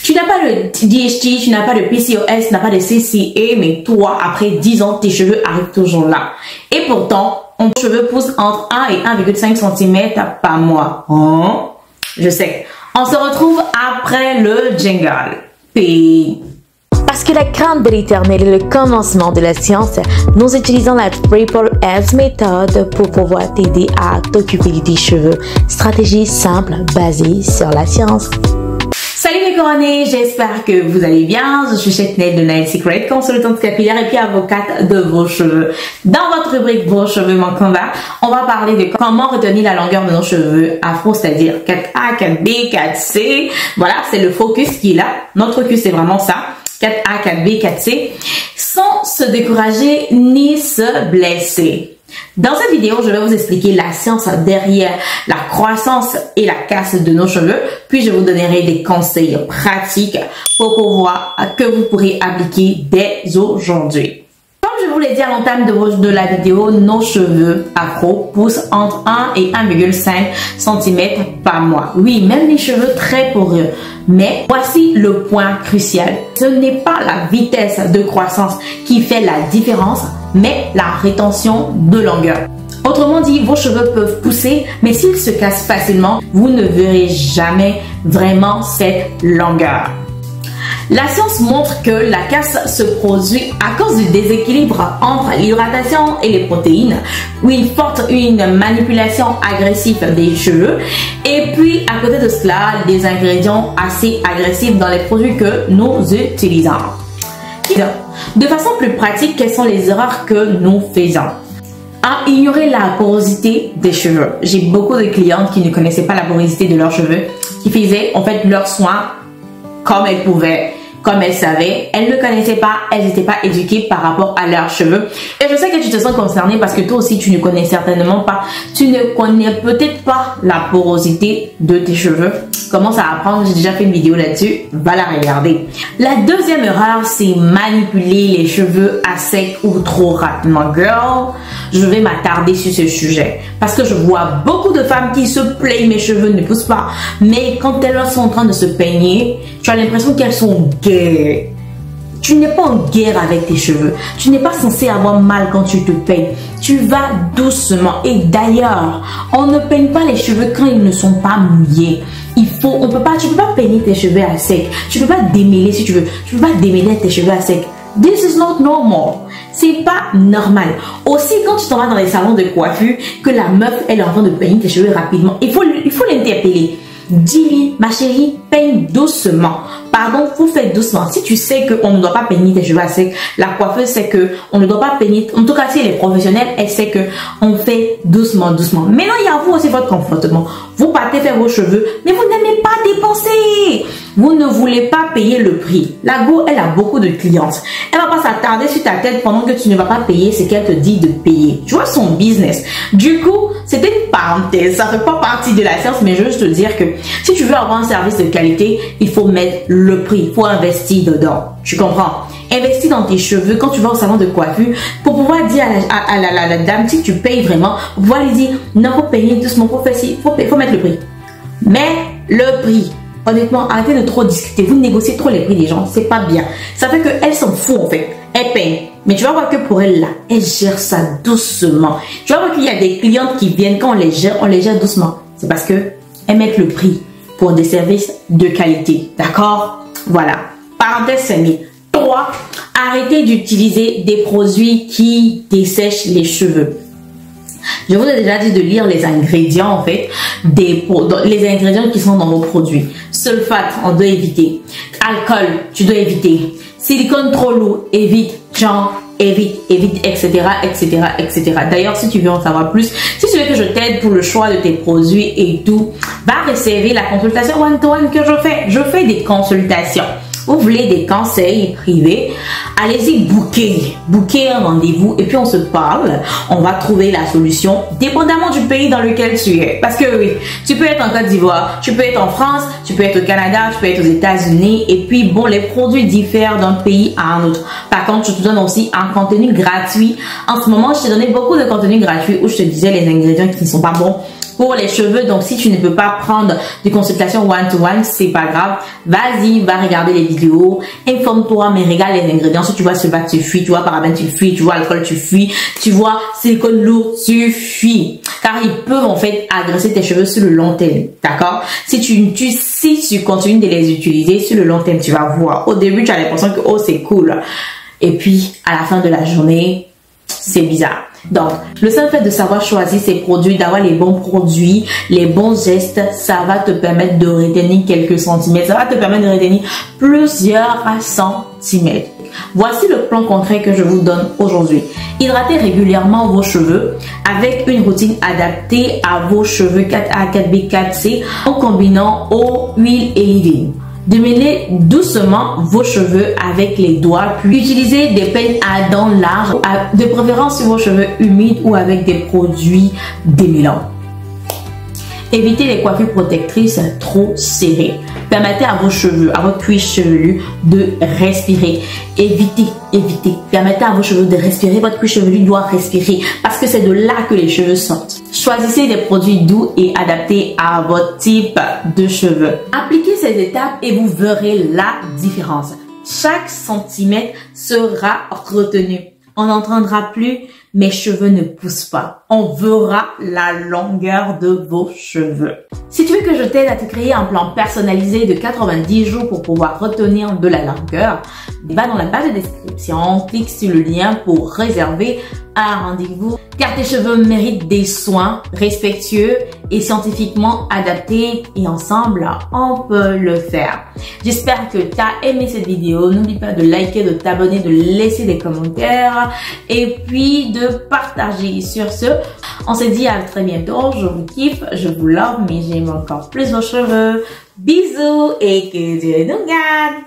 Tu n'as pas le DHT, tu n'as pas de PCOS, tu n'as pas de CCA, mais toi, après 10 ans, tes cheveux arrivent toujours là. Et pourtant, ton cheveu pousse entre 1 et 1,5 cm par mois. Hein? Je sais. On se retrouve après le jingle. Puis... Parce que la crainte de l'éternel est le commencement de la science, nous utilisons la Triple S méthode pour pouvoir t'aider à t'occuper de tes cheveux. Stratégie simple basée sur la science. Salut mes couronnés, j'espère que vous allez bien. Je suis Chetnel de Nail Secret, consultante capillaire et puis avocate de vos cheveux. Dans votre rubrique Vos cheveux mon combat, on va parler de comment retenir la longueur de nos cheveux afro, c'est-à-dire 4A, 4B, 4C. Voilà, c'est le focus qui est là. Notre focus, c'est vraiment ça. 4A, 4B, 4C, sans se décourager ni se blesser. Dans cette vidéo, je vais vous expliquer la science derrière la croissance et la casse de nos cheveux, puis je vous donnerai des conseils pratiques que vous pourrez appliquer dès aujourd'hui. Comme je vous l'ai dit à l'entame de la vidéo, nos cheveux afro poussent entre 1 et 1,5 cm par mois. Oui, même les cheveux très poreux. Mais voici le point crucial. Ce n'est pas la vitesse de croissance qui fait la différence, mais la rétention de longueur. Autrement dit, vos cheveux peuvent pousser, mais s'ils se cassent facilement, vous ne verrez jamais vraiment cette longueur. La science montre que la casse se produit à cause du déséquilibre entre l'hydratation et les protéines, où il porte une manipulation agressive des cheveux, et puis à côté de cela, des ingrédients assez agressifs dans les produits que nous utilisons. De façon plus pratique, quelles sont les erreurs que nous faisons? Ignorer la porosité des cheveux. J'ai beaucoup de clientes qui ne connaissaient pas la porosité de leurs cheveux, qui faisaient en fait leurs soins comme elles pouvaient, comme elles savaient. Elles ne connaissaient pas, elles n'étaient pas éduquées par rapport à leurs cheveux. Et je sais que tu te sens concernée parce que toi aussi tu ne connais certainement pas, tu ne connais peut-être pas la porosité de tes cheveux. Commence à apprendre, j'ai déjà fait une vidéo là-dessus, va la regarder. La deuxième erreur, c'est manipuler les cheveux à sec ou trop rapidement. Girl, je vais m'attarder sur ce sujet parce que je vois beaucoup de femmes qui se plaignent, mes cheveux ne poussent pas, mais quand elles sont en train de se peigner, tu as l'impression qu'elles sont en guerre. Tu n'es pas en guerre avec tes cheveux. Tu n'es pas censé avoir mal quand tu te peignes. Tu vas doucement. Et d'ailleurs, on ne peigne pas les cheveux quand ils ne sont pas mouillés. Tu peux pas peigner tes cheveux à sec. Tu peux pas démêler si tu veux. Tu peux pas démêler tes cheveux à sec. This is not normal. C'est pas normal. Aussi, quand tu t'en vas dans les salons de coiffure, que la meuf, elle est en train de peigner tes cheveux rapidement, il faut l'interpeller. Dis-lui, ma chérie, peigne doucement. Pardon, vous faites doucement. Si tu sais qu'on ne doit pas peigner tes cheveux à sec, la coiffeuse sait que on ne doit pas peigner. En tout cas, si elle est professionnelle, elle sait que on fait doucement, doucement. Maintenant, il y a vous aussi votre comportement. Vous partez faire vos cheveux, mais vous n'aimez pas dépenser. Vous ne voulez pas payer le prix. La go, elle a beaucoup de clientes. Elle va pas s'attarder sur ta tête pendant que tu ne vas pas payer ce qu'elle te dit de payer. Tu vois son business. Du coup, c'était une parenthèse. Ça fait pas partie de la science, mais je veux juste te dire que si tu veux avoir un service de qualité, il faut mettre le prix. Il faut investir dedans. Tu comprends? Investis dans tes cheveux quand tu vas au salon de coiffure pour pouvoir dire à la dame, si tu payes vraiment, pour pouvoir lui dire, non, faut payer doucement, faut faire ci, faut mettre le prix. Mais le prix, honnêtement, arrêtez de trop discuter. Vous négociez trop les prix des gens, c'est pas bien. Ça fait qu'elles s'en foutent en fait. Elles payent. Mais tu vas voir que pour elles là, elles gèrent ça doucement. Tu vas voir qu'il y a des clientes qui viennent, quand on les gère doucement. C'est parce que elles mettent le prix pour des services de qualité. D'accord? Voilà. Parenthèse fermée. 3. Arrêtez d'utiliser des produits qui dessèchent les cheveux. Je vous ai déjà dit de lire les ingrédients en fait, les ingrédients qui sont dans vos produits. Sulfate, on doit éviter. Alcool, tu dois éviter. Silicone trop lourd, évite. Genre, évite, etc., etc., etc. D'ailleurs, si tu veux en savoir plus, si tu veux que je t'aide pour le choix de tes produits et tout, va réserver la consultation one-to-one que je fais. Je fais des consultations. Vous voulez des conseils privés, allez-y, bookez un rendez-vous et puis on se parle. On va trouver la solution dépendamment du pays dans lequel tu es. Parce que oui, tu peux être en Côte d'Ivoire, tu peux être en France, tu peux être au Canada, tu peux être aux États-Unis. Et puis bon, les produits diffèrent d'un pays à un autre. Par contre, je te donne aussi un contenu gratuit. En ce moment, je t'ai donné beaucoup de contenu gratuit où je te disais les ingrédients qui ne sont pas bons pour les cheveux. Donc, si tu ne peux pas prendre des consultations one-to-one, c'est pas grave. Vas-y, va regarder les vidéos, informe-toi, mais regarde les ingrédients. Si tu vois sulfate, tu fuis, tu vois parabène, tu fuis, tu vois alcool, tu fuis, tu vois silicone lourd, tu fuis. Car ils peuvent en fait agresser tes cheveux sur le long terme, d'accord? Si tu continues de les utiliser sur le long terme, tu vas voir. Au début, tu as l'impression que oh c'est cool, et puis à la fin de la journée, c'est bizarre. Donc, le seul fait de savoir choisir ses produits, d'avoir les bons produits, les bons gestes, ça va te permettre de retenir quelques centimètres. Ça va te permettre de retenir plusieurs centimètres. Voici le plan concret que je vous donne aujourd'hui. Hydratez régulièrement vos cheveux avec une routine adaptée à vos cheveux 4A, 4B, 4C en combinant eau, huile et leave-in. Démêlez doucement vos cheveux avec les doigts, puis utilisez des peignes à dents larges, de préférence sur vos cheveux humides ou avec des produits démêlants. Évitez les coiffures protectrices trop serrées. Permettez à vos cheveux, à votre cuir chevelu de respirer. Évitez. Permettez à vos cheveux de respirer. Votre cuir chevelu doit respirer parce que c'est de là que les cheveux sortent. Choisissez des produits doux et adaptés à votre type de cheveux. Appliquez ces étapes et vous verrez la différence. Chaque centimètre sera retenu. On n'entendra plus « mes cheveux ne poussent pas ». On verra la longueur de vos cheveux. Si tu veux que je t'aide à te créer un plan personnalisé de 90 jours pour pouvoir retenir de la longueur, va dans la barre de description, clique sur le lien pour réserver un rendez-vous car tes cheveux méritent des soins respectueux et scientifiquement adaptés et ensemble, on peut le faire. J'espère que tu as aimé cette vidéo. N'oublie pas de liker, de t'abonner, de laisser des commentaires et puis de partager. Sur ce, on se dit à très bientôt. Je vous kiffe, je vous love, mais j'aime encore plus vos cheveux. Bisous et que Dieu nous garde.